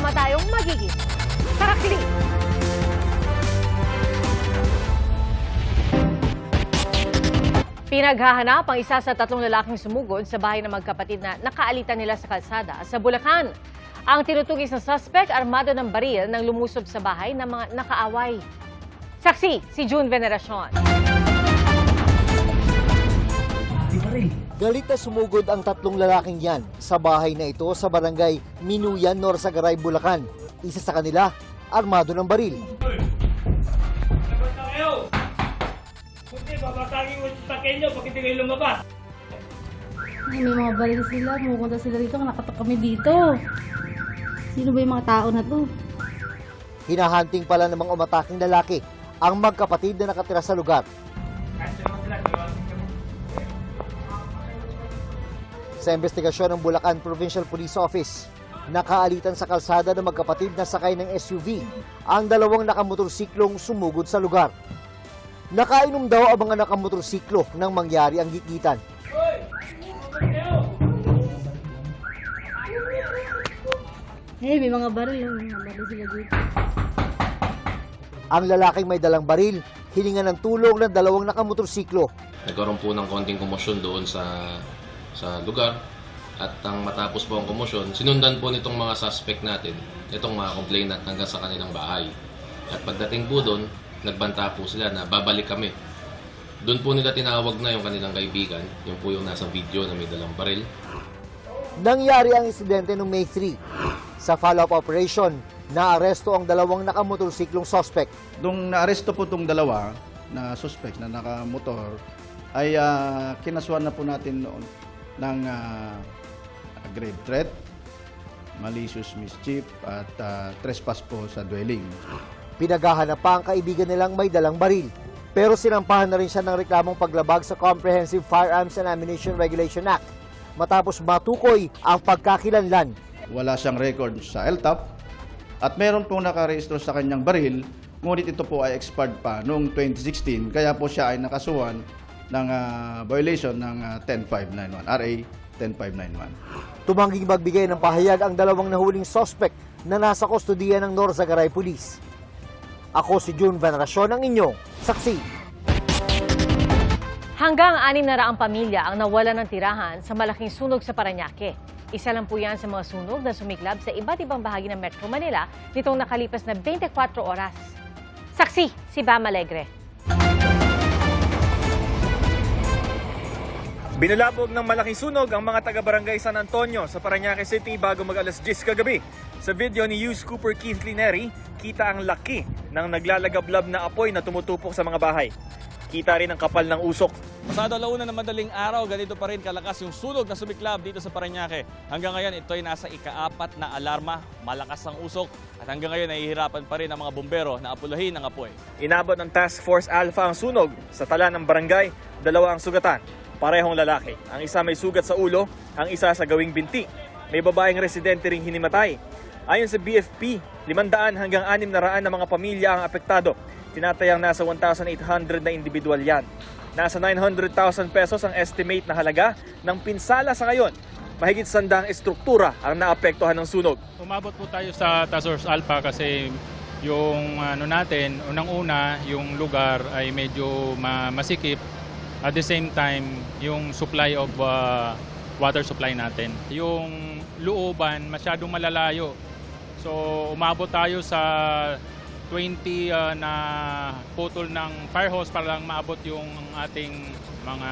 Sama tayong magiging sarakli. Pinaghahanap ang isa sa tatlong lalaking sumugod sa bahay ng magkapatid na nakaalitan nila sa kalsada sa Bulacan. Ang tinutugis na suspect, armado ng baril nang lumusob sa bahay ng mga nakaaway. Saksi, si June Veneracion. Galit na sumugod ang tatlong lalaking yan sa bahay na ito sa barangay Minuyan, Norsagaray, Bulacan. Isa sa kanila, armado ng baril. Babasagin mo sa sakyan nyo pag hindi kayo lumabas. Ay, may mga baril sila. Pumunta sila rito. Nakatok kami dito. Sino ba yung mga tao na to? Hinahunting pala ng mga umataking lalaki ang magkapatid na nakatira sa lugar. Sa investigasyon ng Bulacan Provincial Police Office, nakaalitan sa kalsada ng magkapatid na sakay ng SUV ang dalawang nakamotorsiklong sumugod sa lugar. Nakainom daw ang mga nakamotorsiklo nang mangyari ang gigitan. May mga baril. May mga baril sila dito. Ang lalaking may dalang baril, hininga ng tulong ng dalawang nakamotorsiklo. Nagkaroon po ng konting komosyon doon sa lugar. At ang matapos po ang komosyon, sinundan po nitong mga suspect natin, itong mga complainant hanggang sa kanilang bahay. At pagdating po doon, nagbanta po sila na babalik kami. Doon po nila tinawag na yung kanilang kaibigan, yung po yung nasa video na may dalang baril. Nangyari ang insidente noong May 3. Sa follow-up operation, naaresto ang dalawang nakamotorsiklong suspect. Nung naaresto po itong dalawa na suspect na nakamotor, ay kinasuhan na po natin noon ng grave threat, malicious mischief at trespass po sa dwelling. Pinaghahanap pa ang kaibigan nilang may dalang baril. Pero sinampahan na rin siya ng reklamong paglabag sa Comprehensive Firearms and Ammunition Regulation Act matapos matukoy ang pagkakilanlan. Wala siyang record sa LTAP at meron pong nakarehistro sa kanyang baril, ngunit ito po ay expired pa noong 2016, kaya po siya ay nakasuhan ng violation ng 10591, RA 10591. Tumangging magbigay ng pahayag ang dalawang nahuling suspect na nasa kustodiya ng Norsagaray Police. Ako si June Veneracion, ang inyong saksi. Hanggang 600 pamilya ang nawala ng tirahan sa malaking sunog sa Parañaque. Isa lang po yan sa mga sunog na sumiklab sa iba't ibang bahagi ng Metro Manila nitong nakalipas na 24 oras. Saksi, si Bam Alegre. Binalabog ng malaking sunog ang mga taga-barangay San Antonio sa Parañaque City bago mag-alas 10 kagabi. Sa video ni Hughes Cooper Keith Lineri, kita ang laki ng naglalagablab na apoy na tumutupok sa mga bahay. Kita rin ang kapal ng usok. Pasado alauna ng madaling araw, ganito pa rin kalakas yung sunog na sumiklab dito sa Parañaque. Hanggang ngayon, ito ay nasa ika-4 na alarma, malakas ang usok, at hanggang ngayon nahihirapan pa rin ang mga bumbero na apulahin ang apoy. Inabot ng Task Force Alpha ang sunog. Sa tala ng barangay, 2 ang sugatan. Parehong lalaki. Ang isa may sugat sa ulo, ang isa sa gawing binti. May babaeng residente ring hinimatay. Ayon sa BFP, 500 hanggang 600 na mga pamilya ang apektado. Tinatayang nasa 1,800 na individual yan. Nasa 900,000 pesos ang estimate na halaga ng pinsala sa ngayon. Mahigit 100 estruktura ang naapektuhan ng sunog. Umabot po tayo sa Task Force Alpha kasi yung unang-una, yung lugar ay medyo masikip. At the same time, yung supply of water supply natin. Yung looban masyadong malalayo. So umabot tayo sa 20 na putol ng fire hose para lang maabot yung ating mga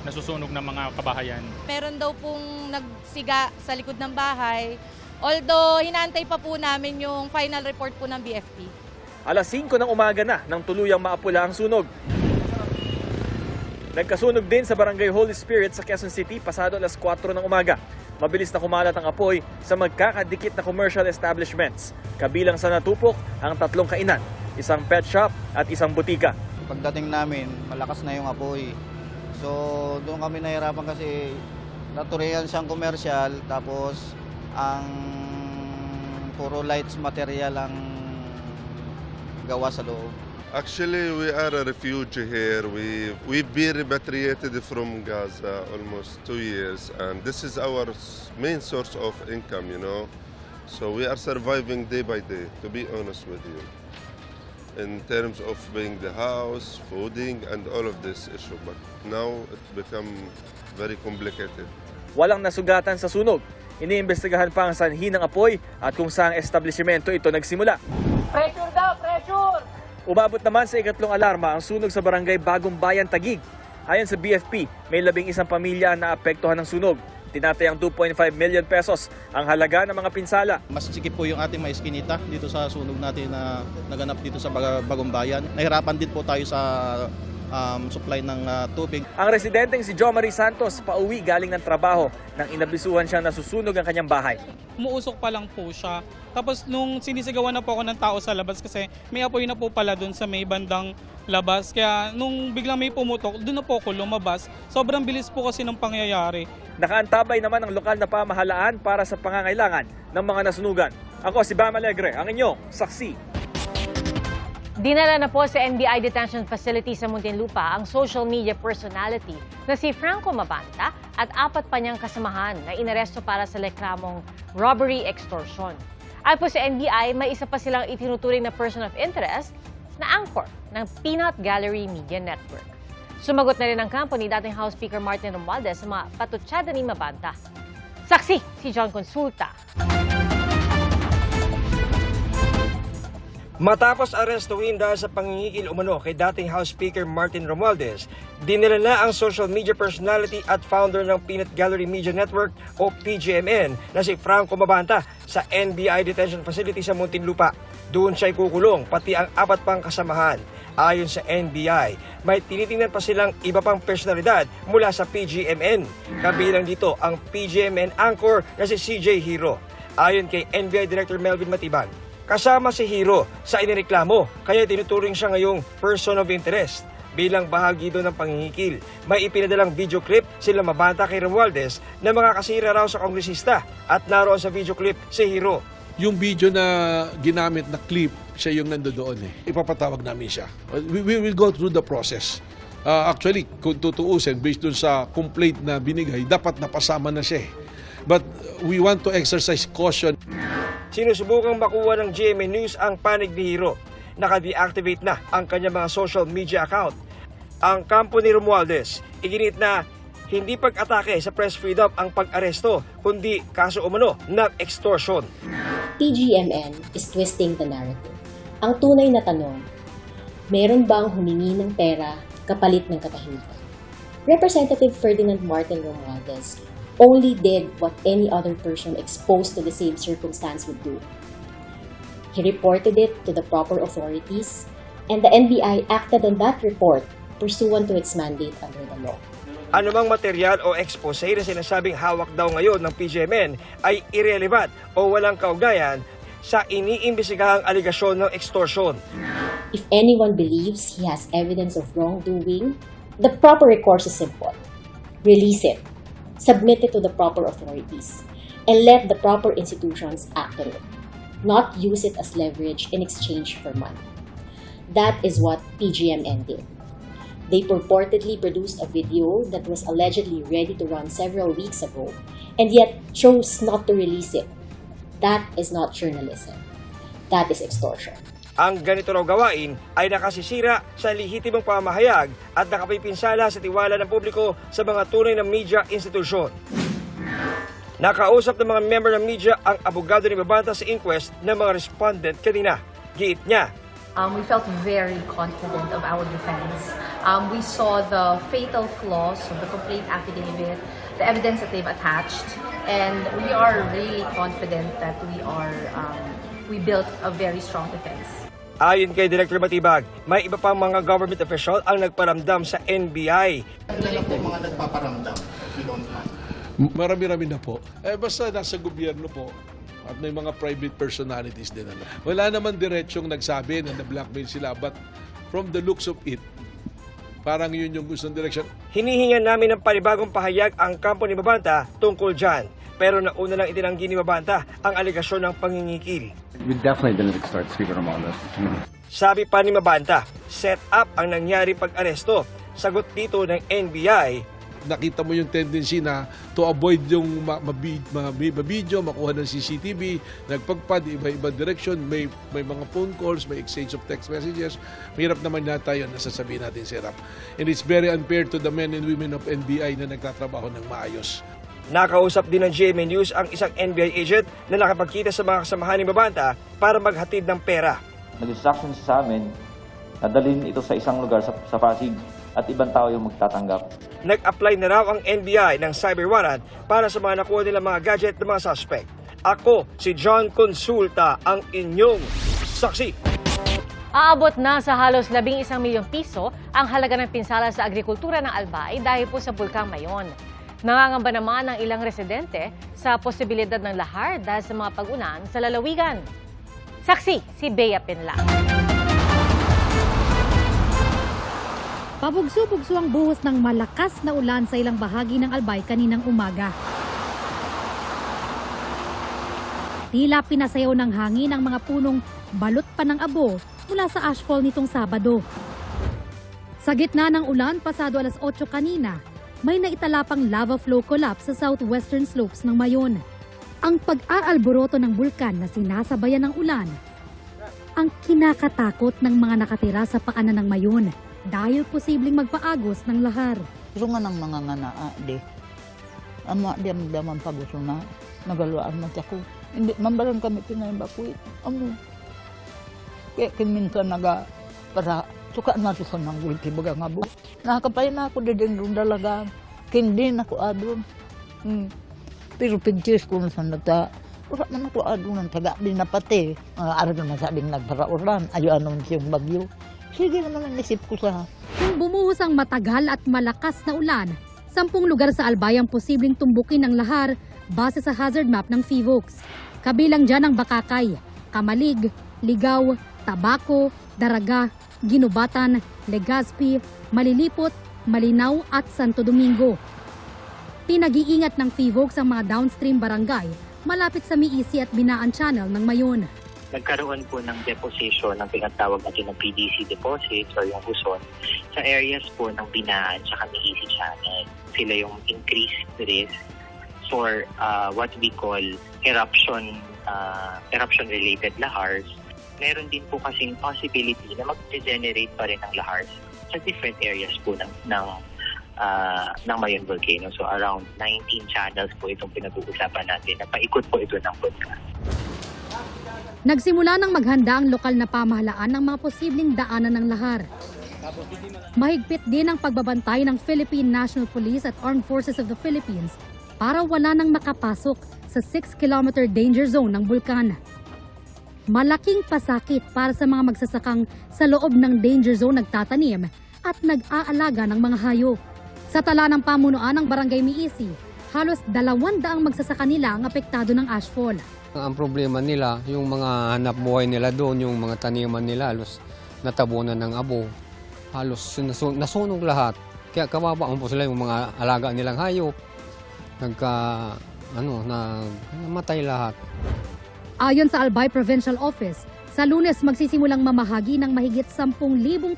nasusunog na mga kabahayan. Meron daw pong nagsiga sa likod ng bahay. Although hinantay pa po namin yung final report po ng BFP. Alas 5 ng umaga na nang tuluyang maapula ang sunog. Nagkasunog din sa Barangay Holy Spirit sa Quezon City pasado alas 4 ng umaga. Mabilis na kumalat ang apoy sa magkakadikit na commercial establishments. Kabilang sa natupok ang 3 kainan, isang pet shop at isang butika. Pagdating namin, malakas na yung apoy. So doon kami nahirapan kasi natural siyang commercial, tapos ang puro lights material ang gawa sa loob. Actually, we are a refugee here. We've been repatriated from Gaza almost 2 years, and this is our main source of income, you know. So we are surviving day by day, to be honest with you, in terms of paying the house, fooding, and all of this issue. But now it become very complicated. Walang nasugatan sa sunog. Iniimbestigahan pa ang sanhi ng apoy at kung saang establishmento ito nagsimula. Pressure daw, pressure! Umabot naman sa ikatlong alarma ang sunog sa barangay Bagong Bayan, Taguig. Ayon sa BFP, may 11 pamilya na naapektuhan ng sunog. Tinatayang 2.5 million pesos ang halaga ng mga pinsala. Mas sikip po yung ating mga iskinita dito sa sunog natin na naganap dito sa Bagong Bayan. Nahirapan din po tayo sa supply ng tubig. Ang residenteng si Jo Marie Santos pauwi galing ng trabaho nang inabisuhan siyang nasusunog ang kanyang bahay. Umuusok pa lang po siya. Tapos nung sinisigawan na po ako ng tao sa labas kasi may apoy na po pala dun sa may bandang labas. Kaya nung biglang may pumutok, dun na po ako lumabas. Sobrang bilis po kasi ng pangyayari. Nakaantabay naman ang lokal na pamahalaan para sa pangangailangan ng mga nasunugan. Ako si Bam Alegre, ang inyong saksi. Dinala na po sa NBI Detention Facility sa Muntinlupa ang social media personality na si Franco Mabanta at 4 pa niyang kasamahan na inaresto para sa reklamong robbery extortion. Ay po sa NBI, may isa pa silang itinuturing na person of interest na anchor ng Peanut Gallery Media Network. Sumagot na rin ang kampo ni dating House Speaker Martin Romualdez sa mga patutsada ni Mabanta. Saksi si John Consulta. Matapos arestuhin dahil sa pangingikil umano kay dating House Speaker Martin Romualdez, dinala na ang social media personality at founder ng Peanut Gallery Media Network o PGMN na si Franco Mabanta sa NBI Detention Facility sa Muntinlupa. Doon siya'y kukulong, pati ang 4 pang kasamahan. Ayon sa NBI, may tinitingnan pa silang iba pang personalidad mula sa PGMN. Kabilang dito ang PGMN anchor na si CJ Hero. Ayon kay NBI Director Melvin Matibag, kasama si Hero sa inireklamo, kaya tinuturing siya ngayong person of interest. Bilang bahagi doon ng pangingikil, may ipinadalang video clip sila Mabanta kay Romualdez na mga kasira raw sa kongresista at naroon sa video clip si Hero. Yung video na ginamit na clip, siya yung nandoon eh. Ipapatawag namin siya. We will go through the process. Actually, kung tutuusin, based dun sa complaint na binigay, dapat napasama na siya eh. But we want to exercise caution. Sinusubukang makuha ng GMA News ang panig ni Hero. Naka-deactivate na ang kanyang mga social media account. Ang kampo ni Romualdez, iginit na hindi pag-atake sa press freedom ang pag-aresto, kundi kaso umano ng extortion. PGMN is twisting the narrative. Ang tunay na tanong, meron bang humingi ng pera kapalit ng katahimikan? Representative Ferdinand Martin Romualdez only did what any other person exposed to the same circumstance would do. He reported it to the proper authorities, and the NBI acted on that report pursuant to its mandate under the law. Anumang material o expose na sinasabing hawak daw ngayon ng PGMN ay irrelevant o walang kaugnayan sa iniimbestigahang aligasyon ng extortion. If anyone believes he has evidence of wrongdoing, the proper recourse is simple. Release it. Submit it to the proper authorities, and let the proper institutions act on it, not use it as leverage in exchange for money. That is what PGMN did. They purportedly produced a video that was allegedly ready to run several weeks ago, and yet chose not to release it. That is not journalism. That is extortion. Ang ganito raw gawain ay nakasisira sa lehitimong pamahayag at nakapipinsala sa tiwala ng publiko sa mga tunay na media institusyon. Nakausap ng mga member ng media ang abogado ni Mabanta sa inquest ng mga respondent kanina. Giit niya, we felt very confident of our defense. We saw the fatal flaws of the complaint affidavit, the evidence that they've attached, and we are really confident that we built a very strong defense. Ayon kay Director Matibag, may iba pang mga government official ang nagparamdam sa NBI. Ilan po mga nagpaparamdam? Marami-rami na po. Basta nasa gobyerno po at may mga private personalities din. Wala naman diretsyong nagsabi na na-blackmail sila, but from the looks of it, parang yun yung gustong direction. Hinihingan namin ng panibagong pahayag ang kampo ni Mabanta tungkol dyan. Pero nauna lang itinanggi ni Mabanta ang aligasyon ng pangingikil. We definitely didn't extort Speaker Romualdez. Sabi pa ni Mabanta, set up ang nangyari pag-aresto. Sagot dito ng NBI, nakita mo yung tendency na to avoid yung mabidyo, makuha ng CCTV, nagpagpad, iba-iba direction, may mga phone calls, may exchange of text messages. Mahirap naman yata yun, nasasabihin natin, Sir Rap. And it's very unfair to the men and women of NBI na nagtatrabaho ng maayos. Nakausap din ng GMA News ang isang NBI agent na nakapagkita sa mga kasamahan ni Mabanta para maghatid ng pera. Nag-instruction sa amin na dalhin ito sa isang lugar sa Pasig at ibang tao yung magtatanggap. Nag-apply na raw ang NBI ng cyber warrant para sa mga nakuha nila mga gadget ng mga suspect. Ako, si John Consulta, ang inyong saksi. Aabot na sa halos 11 milyong piso ang halaga ng pinsala sa agrikultura ng Albay dahil po sa Bulkang Mayon. Nangangamba naman ang ilang residente sa posibilidad ng lahar dahil sa mga pag-ulan sa lalawigan. Saksi, si Bea Pinla. Pabugso-bugso ang buhos ng malakas na ulan sa ilang bahagi ng Albay kaninang umaga. Tila pinasayaw ng hangin ang mga punong balot pa ng abo mula sa ashfall nitong Sabado. Sa gitna ng ulan, pasado alas 8 kanina, may naitalapang lava flow collapse sa southwestern slopes ng Mayon. Ang pag-aalboroto ng bulkan na sinasabayan ng ulan, ang kinakatakot ng mga nakatira sa paanan ng Mayon dahil posibleng magpaagos ng lahar. Gusto nga ng mga nganaa, di. Ama, di ang pagusto na nagaluan na ako. Hindi, mambalang kami pinaybakuit. Kaya minsan para suka na sa ng gulti baga nga bu. Nakakapay na ako din doon dalaga. Hindi na ako adon. Pero pigtis ko na sa nata. Ura man ako adon ng taga din na pati. Araw na sabing nagparauran. Ayo anon siyang bagyo. Sige naman ang isip ko sa. Kung bumuhos ang matagal at malakas na ulan, 10 lugar sa Albay ang posibleng tumbukin ng lahar base sa hazard map ng PHIVOLCS. Kabilang dyan ang Bakakay, Kamalig, Ligaw, Tabaco, Daraga, Ginubatan, Legazpi, Malilipot, Malinaw at Santo Domingo. Pinag-iingat ng PHIVOLCS ang mga downstream barangay malapit sa Miisi at Binaan Channel ng Mayon. Nagkaroon po ng deposition ng pinatawag natin ng PDC deposits or yung Luzon sa areas po ng Binaan at Miisi Channel. Sila yung increased risk for what we call eruption-related lahars. Meron din po kasing possibility na mag-generate pa rin ng lahars sa different areas po ng Mayon Volcano. So around 19 channels po itong pinag-uusapan natin na paikot po ito ng bulkan. Nagsimula ng maghanda ang lokal na pamahalaan ng mga posibleng daanan ng lahar. Mahigpit din ang pagbabantay ng Philippine National Police at Armed Forces of the Philippines para wala nang makapasok sa 6-kilometer danger zone ng bulkan. Malaking pasakit para sa mga magsasakang sa loob ng danger zone nagtatanim at nag-aalaga ng mga hayop. Sa tala ng pamunuan ng Barangay Miisi, halos 200 magsasaka nila ang apektado ng ashfall. Ang problema nila, yung mga hanap buhay nila doon, yung mga taniman nila, halos natabunan ng abo. Halos nasunog lahat. Kaya kababaan po sila yung mga alaga nilang hayop. Namatay lahat. Ayon sa Albay Provincial Office, sa Lunes magsisimulang mamahagi ng mahigit 10,000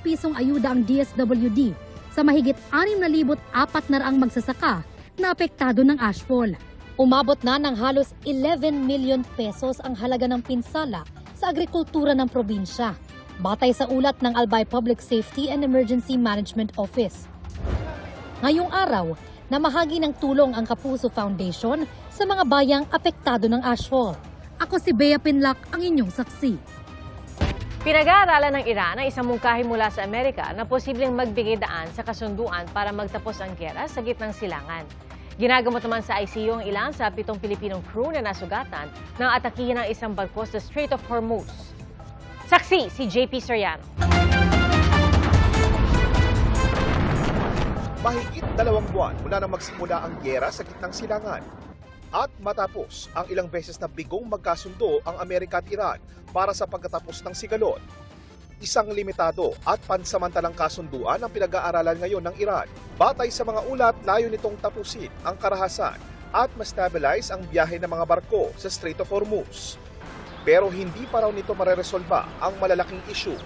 pisong ayuda ang DSWD sa mahigit 6,400 magsasaka na apektado ng ashfall. Umabot na ng halos 11 million pesos ang halaga ng pinsala sa agrikultura ng probinsya, batay sa ulat ng Albay Public Safety and Emergency Management Office. Ngayong araw, namahagi ng tulong ang Kapuso Foundation sa mga bayang apektado ng ashfall. Ako si Bea Pinlac, ang inyong saksi. Pinag-aaralan ng Iran ang isang mungkahi mula sa Amerika na posibleng magbigay daan sa kasunduan para magtapos ang giyera sa gitnang silangan. Ginagamot naman sa ICU ang ilan sa 7 Pilipinong crew na nasugatan ng atakihin ng isang barko sa Strait of Hormuz. Saksi si JP Soriano. Mahigit 2 buwan mula nang magsimula ang giyera sa gitnang silangan. At matapos ang ilang beses na bigong magkasundo ang Amerika at Iran para sa pagkatapos ng sigalot. Isang limitado at pansamantalang kasunduan ang pinag-aaralan ngayon ng Iran. Batay sa mga ulat, layo nitong tapusin ang karahasan at ma-stabilize ang biyahe ng mga barko sa Strait of Hormuz. Pero hindi pa raw nito mareresolba ang malalaking issue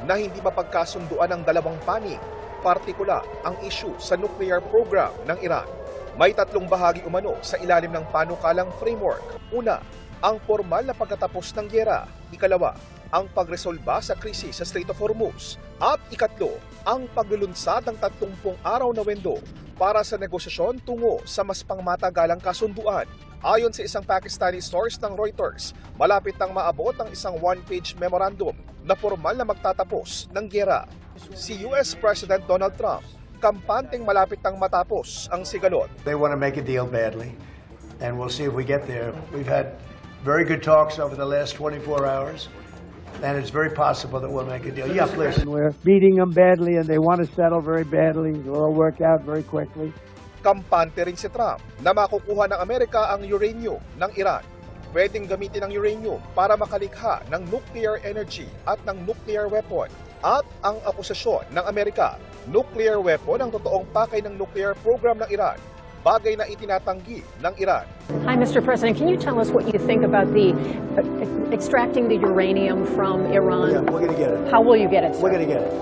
na hindi mapagkasunduan ng dalawang panig partikular ang issue sa nuclear program ng Iran. May tatlong bahagi umano sa ilalim ng panukalang framework. Una, ang formal na pagkatapos ng gyera. Ikalawa, ang pagresolba sa krisis sa Strait of Hormuz. At ikatlo, ang paglulunsad ng 30 araw na window para sa negosasyon tungo sa mas pangmatagalang kasunduan. Ayon sa isang Pakistani source ng Reuters, malapit nang maabot ang isang one-page memorandum na formal na magtatapos ng gyera. Si US President Donald Trump, kampanteng malapit nang matapos ang sigalot. They want to make a deal badly, and we'll see if we get there. We've had very good talks over the last 24 hours. And it's very possible that we'll make a deal. Yeah, please. We're beating them badly and they want to settle very badly. It will work out very quickly. Kampante rin si Trump na makukuha ng Amerika ang uranium ng Iran. Pwedeng gamitin ang uranium para makalikha ng nuclear energy at ng nuclear weapon. At ang akusasyon ng Amerika, nuclear weapon ang totoong pakay ng nuclear program ng Iran, bagay na itinatanggi ng Iran. Hi, Mr. President. Can you tell us what you think about the extracting the uranium from Iran? Yeah, we're going to get it. How will you get it, sir? We're going to get it.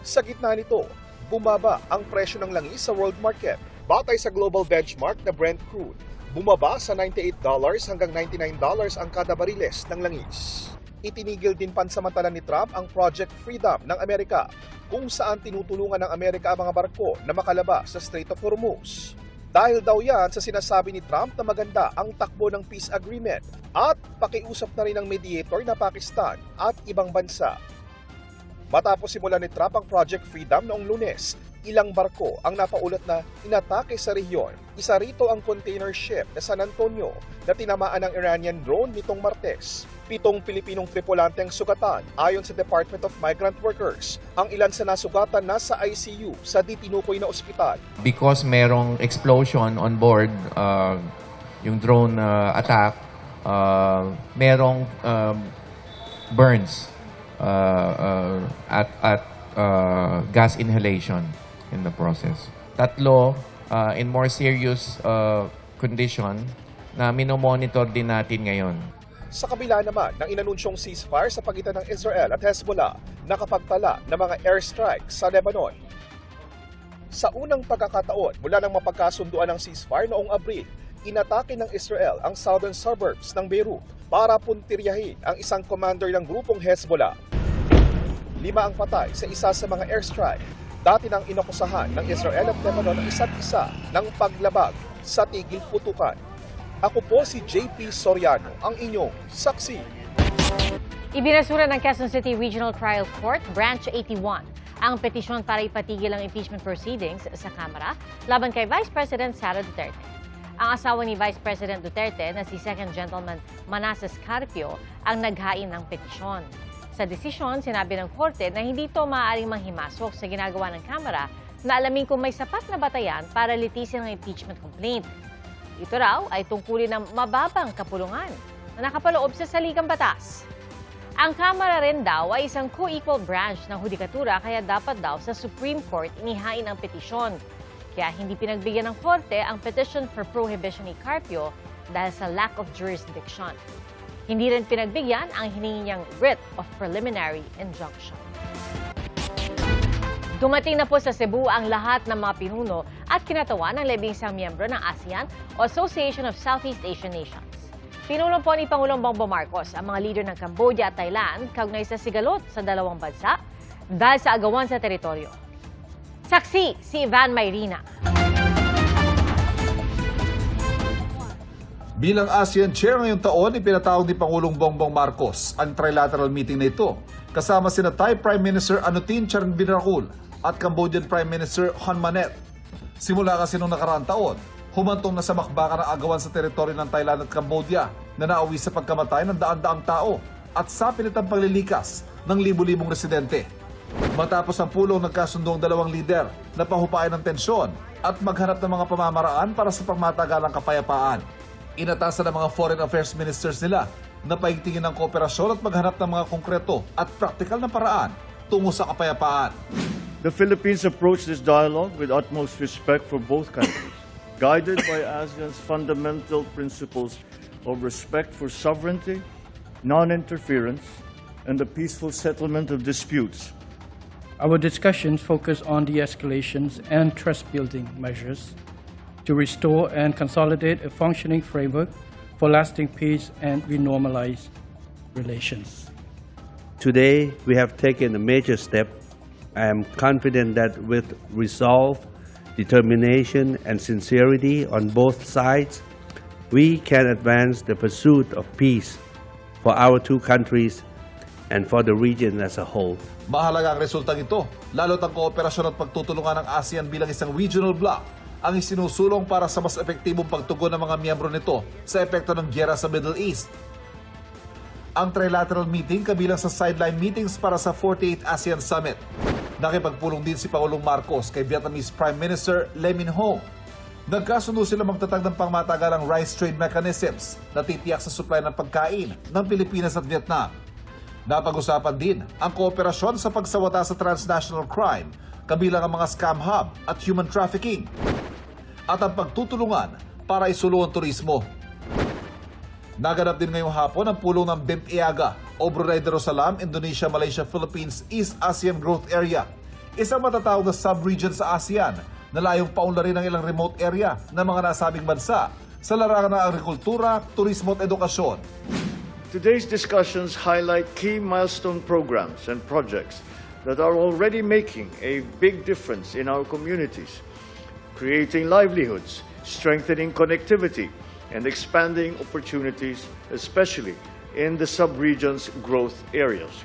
Sa gitna nito, bumaba ang presyo ng langis sa world market. Batay sa global benchmark na Brent crude, bumaba sa $98 hanggang $99 ang kada bariles ng langis. Itinigil din pansamantala ni Trump ang Project Freedom ng Amerika, kung saan tinutulungan ng Amerika ang mga barko na makalabas sa Strait of Hormuz. Dahil daw yan sa sinasabi ni Trump na maganda ang takbo ng peace agreement at pakiusap na rin ng mediator na Pakistan at ibang bansa. Matapos simulan ni Trump ang Project Freedom noong Lunes, ilang barko ang napaulat na inatake sa rehiyon. Isa rito ang container ship na San Antonio na tinamaan ng Iranian drone nitong Martes. 7 Pilipinong tripulante ang sugatan ayon sa Department of Migrant Workers. Ang ilan sa nasugatan nasa ICU sa di tinukoy na ospital. Because merong explosion on board, yung drone attack, merong burns at gas inhalation in the process. 3 in more serious condition na minomonitor din natin ngayon. Sa kabila naman ng inanunsyong ceasefire sa pagitan ng Israel at Hezbollah, nakapagtala ng mga airstrike sa Lebanon. Sa unang pagkakataon mula nang mapagkasunduan ng ceasefire noong Abril, inatake ng Israel ang southern suburbs ng Beirut para puntiryahin ang isang commander ng grupong Hezbollah. 5 ang patay sa isa sa mga airstrike. Dati nang inakusahan ng Israel at Lebanon ang isa't isa ng paglabag sa tigil putukan. Ako po si JP Soriano, ang inyong saksi. Ibinasura ng Quezon City Regional Trial Court, Branch 81, ang petisyon para ipatigil ang impeachment proceedings sa Kamara laban kay Vice President Sara Duterte. Ang asawa ni Vice President Duterte na si Second Gentleman Manasseh Carpio ang naghain ng petisyon. Sa desisyon, sinabi ng Korte na hindi ito maaaring manghimasok sa ginagawa ng Kamara na alamin kung may sapat na batayan para litisin ang impeachment complaint. Ito raw ay tungkulin ng mababang kapulungan na nakapaloob sa saligang batas. Ang Kamara rin daw ay isang co-equal branch ng hudikatura kaya dapat daw sa Supreme Court inihain ang petisyon. Kaya hindi pinagbigyan ng Korte ang petition for prohibition ni Carpio dahil sa lack of jurisdiction. Hindi rin pinagbigyan ang hiningi niyang writ of preliminary injunction. Dumating na po sa Cebu ang lahat ng mga pinuno at kinatawan ng 11 miyembro ng ASEAN o Association of Southeast Asian Nations. Pinulong po ni Pangulong Bongbong Marcos ang mga leader ng Cambodia at Thailand kaugnay sa sigalot sa dalawang bansa dahil sa agawan sa teritoryo. Saksi si Ivan Mayrina. Bilang ASEAN Chair ngayong taon, ipinatawag ni Pangulong Bongbong Marcos ang trilateral meeting na ito kasama sina Thai Prime Minister Anutin Charnvirakul at Cambodian Prime Minister Hun Manet. Simula kasi noong nakaraang taon, humantong na sa bakbakan ng agawan sa teritoryo ng Thailand at Cambodia na naawi sa pagkamatay ng daan-daang tao at sa pinitang paglilikas ng libu-libong residente. Matapos ang pulong nagkasundo ang dalawang lider na pahupain ng tensyon at maghanap ng mga pamamaraan para sa pangmatagalang kapayapaan. Inatasan ng mga foreign affairs ministers nila na paigtingin ng kooperasyon at maghanap ng mga konkreto at praktikal na paraan tungo sa kapayapaan. The Philippines approached this dialogue with utmost respect for both countries, guided by ASEAN's fundamental principles of respect for sovereignty, non-interference, and the peaceful settlement of disputes. Our discussions focus on de-escalations and trust-building measures to restore and consolidate a functioning framework for lasting peace and renormalize relations. Today, we have taken a major step. I am confident that with resolve, determination, and sincerity on both sides, we can advance the pursuit of peace for our two countries and for the region as a whole. Mahalaga ang resultang ito, lalo't ang kooperasyon at pagtutulungan ng ASEAN bilang isang regional bloc ang isinusulong para sa mas epektibong pagtugon ng mga miyembro nito sa epekto ng giyera sa Middle East. Ang trilateral meeting kabilang sa sideline meetings para sa 48th ASEAN Summit. Nakipagpulong din si Pangulong Marcos kay Vietnamese Prime Minister Lee Min-ho. Nagkasundo sila magtatag ng pangmatagalang rice trade mechanisms na titiyak sa supply ng pagkain ng Pilipinas at Vietnam. Napag-usapan din ang kooperasyon sa pagsawata sa transnational crime, kabilang ang mga scam hub at human trafficking, at ang pagtutulungan para isulong ang turismo. Naganap din ngayong hapon ang pulong ng BIMP IAGA o Brunei Darussalam, Indonesia, Malaysia, Philippines, East ASEAN Growth Area. Isang matatawag na sub-region sa ASEAN na layong paunlarin ng ilang remote area ng mga nasabing bansa sa larangan ng agrikultura, turismo at edukasyon. Today's discussions highlight key milestone programs and projects that are already making a big difference in our communities, creating livelihoods, strengthening connectivity, and expanding opportunities, especially in the sub-region's growth areas.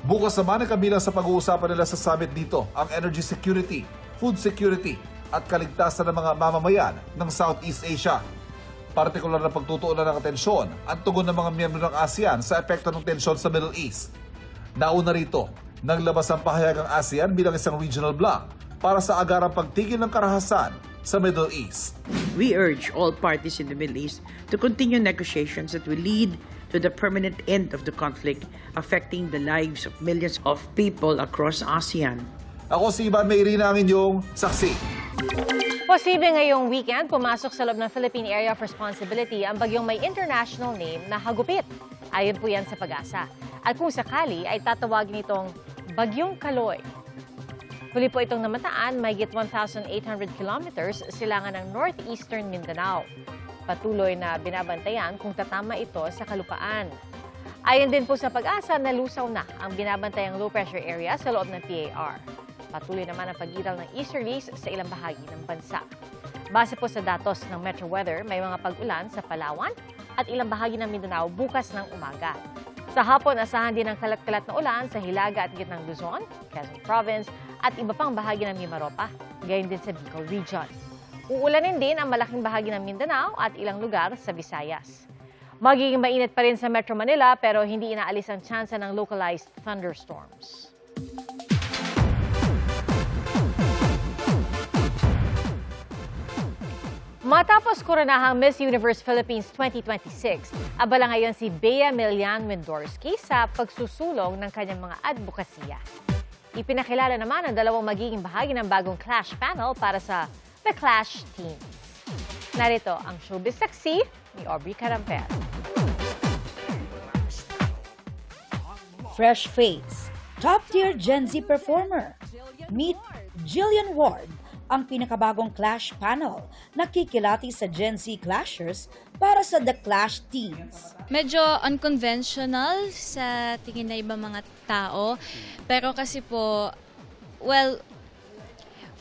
Bukas naman ang kabilang sa pag-uusapan nila sa summit dito ang energy security, food security at kaligtasan ng mga mamamayan ng Southeast Asia. Partikular na pagtutuunan ng atensyon at tugon ng mga miyembro ng ASEAN sa epekto ng tensyon sa Middle East. Nauna rito, naglabas ang pahayag ang ASEAN bilang isang regional bloc para sa agarang pagtigil ng karahasan sa Middle East. We urge all parties in the Middle East to continue negotiations that will lead to the permanent end of the conflict affecting the lives of millions of people across ASEAN. Ako si Ivan Mayrina, ang inyong saksi. Posible ngayong weekend, pumasok sa loob ng Philippine Area of Responsibility ang bagyong may international name na Hagupit. Ayon po yan sa Pag-asa. At kung sakali, ay tatawagin itong Bagyong Kaloy. Huli po itong namataan, mahigit 1,800 kilometers silangan ng northeastern Mindanao. Patuloy na binabantayan kung tatama ito sa kalupaan. Ayon din po sa Pag-asa, nalusaw na ang binabantayang low pressure area sa loob ng PAR. Patuloy naman ang pag-iral ng easterlies sa ilang bahagi ng bansa. Base po sa datos ng Metro Weather, may mga pag-ulan sa Palawan at ilang bahagi ng Mindanao bukas ng umaga. Sa hapon, asahan din ang kalat-kalat na ulan sa Hilaga at gitnang Luzon, Quezon Province at iba pang bahagi ng Mimaropa, gayon din sa Bicol Region. Uulanin din ang malaking bahagi ng Mindanao at ilang lugar sa Visayas. Magiging mainit pa rin sa Metro Manila pero hindi inaalis ang tsansa ng localized thunderstorms. Matapos koronahang Miss Universe Philippines 2026, abala ngayon si Bea Milian Wendorski sa pagsusulong ng kanyang mga advokasya. Ipinakilala naman ang dalawang magiging bahagi ng bagong Clash panel para sa The Clash Teams. Narito ang showbiz saksi ni Aubrey Caramper. Fresh face, top-tier Gen Z performer. Meet Jillian Ward, ang pinakabagong Clash panel na kikilati sa Gen Z Clashers para sa The Clash Teens. Medyo unconventional sa tingin na ibang mga tao. Pero kasi po, well,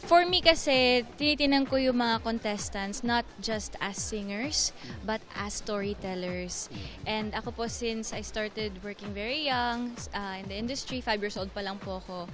for me kasi, tinitinan ko yung mga contestants not just as singers, but as storytellers. And ako po, since I started working very young in the industry, 5 years old pa lang po ako,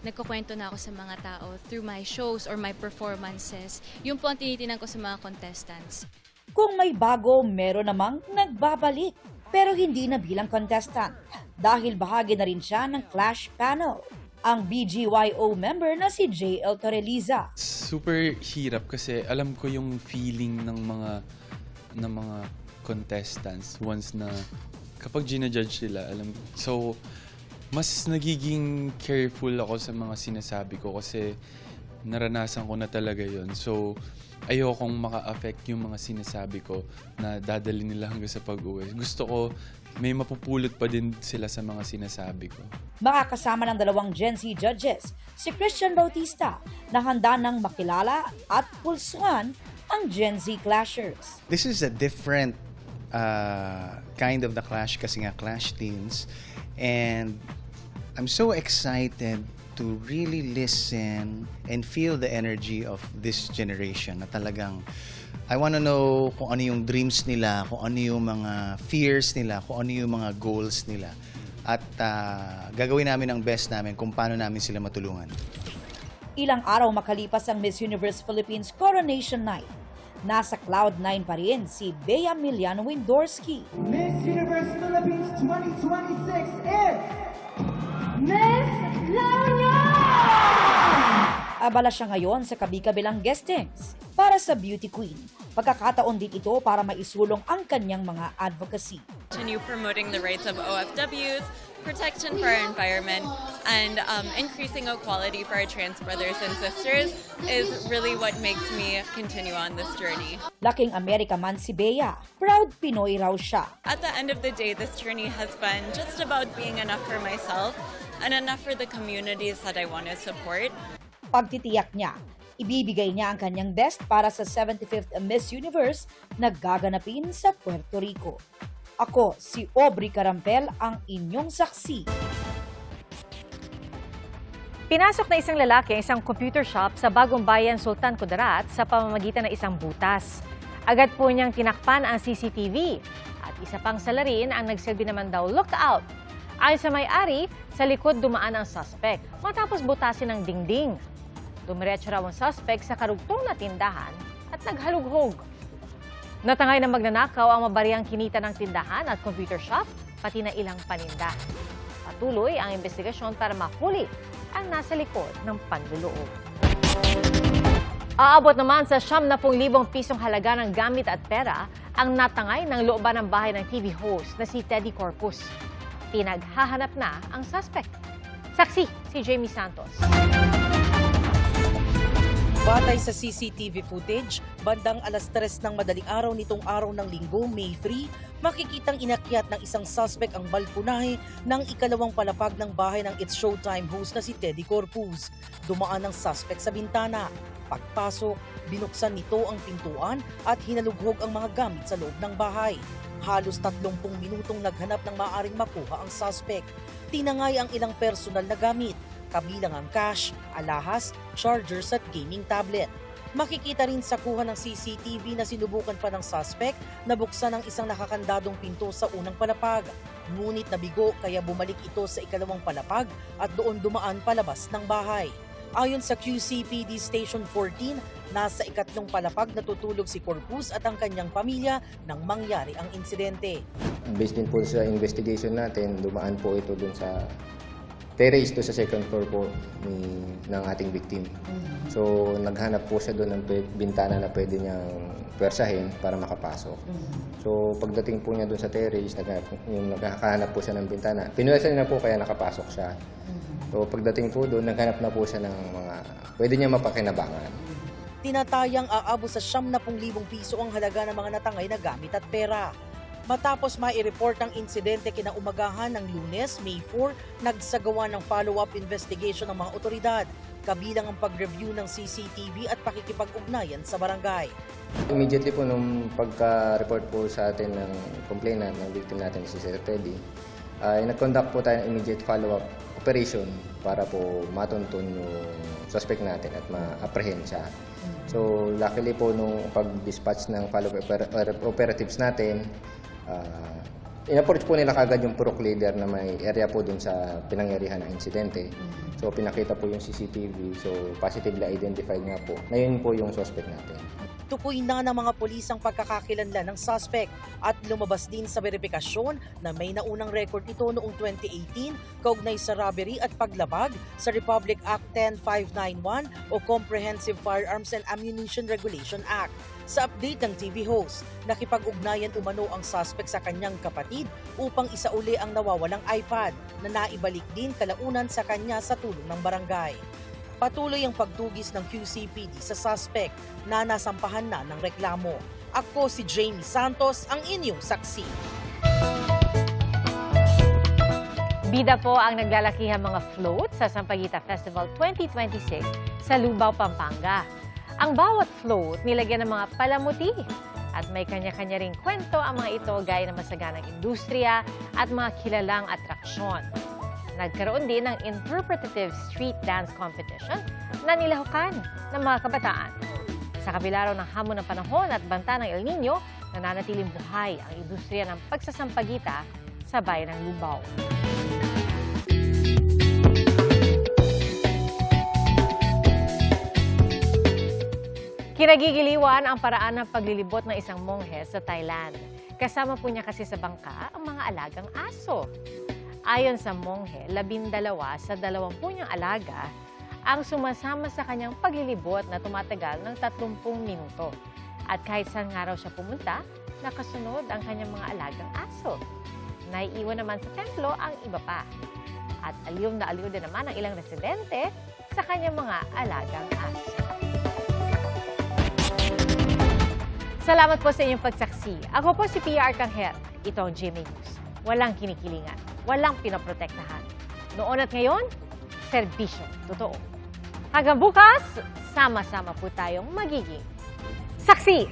nagkukwento na ako sa mga tao through my shows or my performances. Yung po ang tinitinan ko sa mga contestants. Kung may bago, meron namang nagbabalik. Pero hindi na bilang contestant dahil bahagi na rin siya ng Clash panel. Ang BGYO member na si JL Torreliza. Super hirap kasi alam ko yung feeling ng mga contestants once na kapag ginajudge sila, so mas nagiging careful ako sa mga sinasabi ko kasi naranasan ko na talaga yon. So ayokong maka-affect yung mga sinasabi ko na dadali nila hanggang sa pag-uwi. Gusto ko may mapupulot pa din sila sa mga sinasabi ko. Makakasama ng dalawang Gen Z judges, si Christian Bautista, na handa ng makilala at pulsuhan ang Gen Z clashers. This is a different kind of the clash kasi nga clash teens, and I'm so excited to really listen and feel the energy of this generation na talagang I want to know kung ano yung dreams nila, kung ano yung mga fears nila, kung ano yung mga goals nila. At gagawin namin ang best namin kung paano namin sila matulungan. Ilang araw makalipas ang Miss Universe Philippines Coronation Night, nasa Cloud9 pa rin si Bea Miliano Windorski. Miss Universe Philippines 2026 is Miss Laonia! Abala siya ngayon sa kabi-kabilang guestings para sa Beauty Queen. Pagkakataon din ito para maisulong ang kanyang mga advocacy. Continue promoting the rights of OFWs, protection for our environment, and increasing equality for our trans brothers and sisters is really what makes me continue on this journey. Laking Amerika man si Bea, proud Pinoy raw siya. At the end of the day, this journey has been just about being enough for myself and enough for the communities that I want to support. Pagtitiyak niya, ibibigay niya ang kanyang best para sa 75th Miss Universe na gaganapin sa Puerto Rico. Ako, si Aubrey Carampel, ang inyong saksi. Pinasok na isang lalaki ang isang computer shop sa Bagong Bayan, Sultan Kudarat sa pamamagitan ng isang butas. Agad po niyang tinakpan ang CCTV at isa pang salarin ang nagsilbi naman daw lookout. Ayon sa may-ari, sa likod dumaan ang suspect matapos butasin ng dingding. Dumiretso raw ang suspect sa karugtong na tindahan at naghalughog. Natangay na magnanakaw ang mabariyang kinita ng tindahan at computer shop, pati na ilang paninda. Patuloy ang investigasyon para mahuli ang nasa likod ng panluloob. Aabot naman sa 70,000 pisong halaga ng gamit at pera ang natangay ng looban ng bahay ng TV host na si Teddy Corpus. Pinaghahanap na ang suspect. Saksi si Jamie Santos. Batay sa CCTV footage, bandang alas 3 ng madaling araw nitong araw ng Linggo, May 3, makikitang inakyat ng isang suspect ang balkonahe ng ikalawang palapag ng bahay ng It's Showtime host na si Teddy Corpus. Dumaan ang suspect sa bintana. Pagpasok, binuksan nito ang pintuan at hinalughog ang mga gamit sa loob ng bahay. Halos 30 minutong naghanap ng maaaring makuha ang suspect. Tinangay ang ilang personal na gamit, kabilang ang cash, alahas, chargers at gaming tablet. Makikita rin sa kuha ng CCTV na sinubukan pa ng suspect na buksan ang isang nakakandadong pinto sa unang palapag. Ngunit nabigo kaya bumalik ito sa ikalawang palapag at doon dumaan palabas ng bahay. Ayon sa QCPD Station 14, nasa ikatlong palapag natutulog si Corpus at ang kanyang pamilya nang mangyari ang insidente. Based din po sa investigation natin, dumaan po ito dun sa terrace to sa second floor po ng ating victim. So naghanap po siya doon ng bintana na pwede niyang pwersahin para makapasok. So pagdating po niya doon sa terrace, naghahanap po siya ng bintana. Pinuwersa niya po kaya nakapasok siya. So pagdating po doon, naghanap na po siya ng mga pwede niya mapakinabangan. Tinatayang aabot sa 70,000 piso ang halaga ng mga natangay na gamit at pera. Matapos mai-report ang insidente kinaumagahan ng Lunes, May 4, nagsagawa ng follow-up investigation ng mga otoridad, kabilang ang pag-review ng CCTV at pakikipag-ugnayan sa barangay. Immediately po nung pagka-report po sa atin ng complainant, ng victim natin si Sir Teddy, nag-conduct po tayo ng immediate follow-up operation para po matuntun yung suspect natin at ma-apprehend siya. So luckily po nung pag-dispatch ng follow-up operatives natin, in-approach po nila kagad yung Purok leader na may area po dun sa pinangyarihan ng insidente. So pinakita po yung CCTV, so positively identified nga po na yun po yung suspect natin. Tukoy na ng mga pulis ang pagkakakilanlan ng suspect at lumabas din sa verifikasyon na may naunang record ito noong 2018 kaugnay sa robbery at paglabag sa Republic Act 10591 o Comprehensive Firearms and Ammunition Regulation Act. Sa update ng TV host, nakipag-ugnayan umano ang suspect sa kanyang kapatid upang isauli ang nawawalang iPad na naibalik din kalaunan sa kanya sa tulong ng barangay. Patuloy ang pagtugis ng QCPD sa suspect na nasampahan na ng reklamo. Ako si Jamie Santos, ang inyong saksi. Bida po ang naglalakihang mga float sa Sampaguita Festival 2026 sa Lubao, Pampanga. Ang bawat float nilagyan ng mga palamuti at may kanya-kanya ring kwento ang mga ito gaya ng masaganang industriya at mga kilalang atraksyon. Nagkaroon din ng interpretative street dance competition na nilahukan ng mga kabataan. Sa kabila raw ng hamon ng panahon at banta ng El Nino, nananatiling buhay ang industriya ng pagsasampagita sa bayan ng Lubao. Kinagigiliwan ang paraan ng paglilibot ng isang monghe sa Thailand. Kasama po niya kasi sa bangka ang mga alagang aso. Ayon sa monghe, 12 sa 20 niyang alaga ang sumasama sa kanyang paglilibot na tumatagal ng 30 minuto. At kahit saan nga raw siya pumunta, nakasunod ang kanyang mga alagang aso. Naiiwan naman sa templo ang iba pa. At aliw na aliw din naman ang ilang residente sa kanyang mga alagang aso. Salamat po sa inyong pagsaksi. Ako po si Pia Arcangel. Ito ang GMA News. Walang kinikilingan, walang pinoprotektahan. Noon at ngayon, serbisyo. Totoo. Hanggang bukas, sama-sama po tayong magiging saksi.